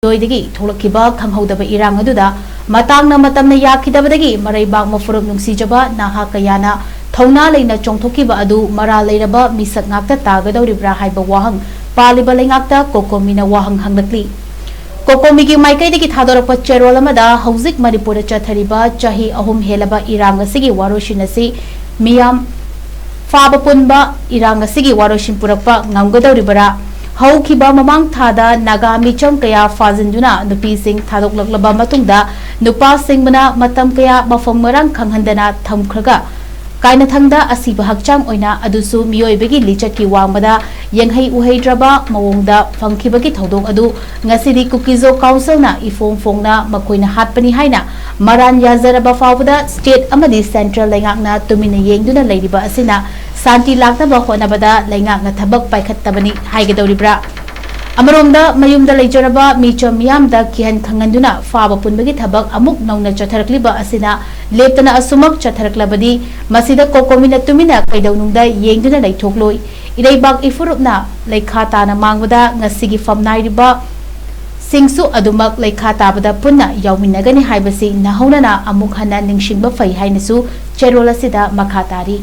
Dagi Thoklakhiba Khanghoudaba Erang Aduda Matangna Matamna Yakhidabadagi MAREIBAK MAPHURUP NUNGSHIJABA NAHA KAYANA THOUNA LEINA CHONGTHOKKHIBA Adu MARAL LEIRABA MEESHAK NGAKTA TAGADOURIBRA HAIBA WAHANG PALLIBA LEINGAKTA COCOMI na WAHANG HANGLAKLI COCOMI ki maikaidagi thadorapa cherol amada hauzik manipur chathariba chahi ahum helaba Erang asigi waroshin asi miyam faba punba Erang asigi waroshin purakpa ngamgadauribara Houkhiba mamang thada naga micham kaya fazinduna nupi sing Thoklakhiba matungda nupa sing mana matam kaya mafam marang khanghandana thamkhraga kaina thangda asiba hakcham oina adusu miyoibagi lichat ki wangmada yenghai uhaidraba mawongda phangkhibagi thodong adu ngasidi kukizo council na ifong fongna makoina hatpani haina maran yazaraba fawda state amadi central leingakna tumina yengduna leiriba asina Santi laknaba honabada leingakna thabak paikhattabani haigadauribra amaromda mayumda leijaraba micham miyamda kihan khanganduna faba punbagi thabak amuk nauna chatharakliba asina leptana asumak chatharaklabadi masida kokomina tumina kaidaunungda yengduna leithokloi ireibak ifurupna leikhatana mangwada ngasigi famnairiba singsu adumak leikhatabada punna yawminagani haibasi nahaunana amuk hana ningsingba fai hainasu cherola sida makhatari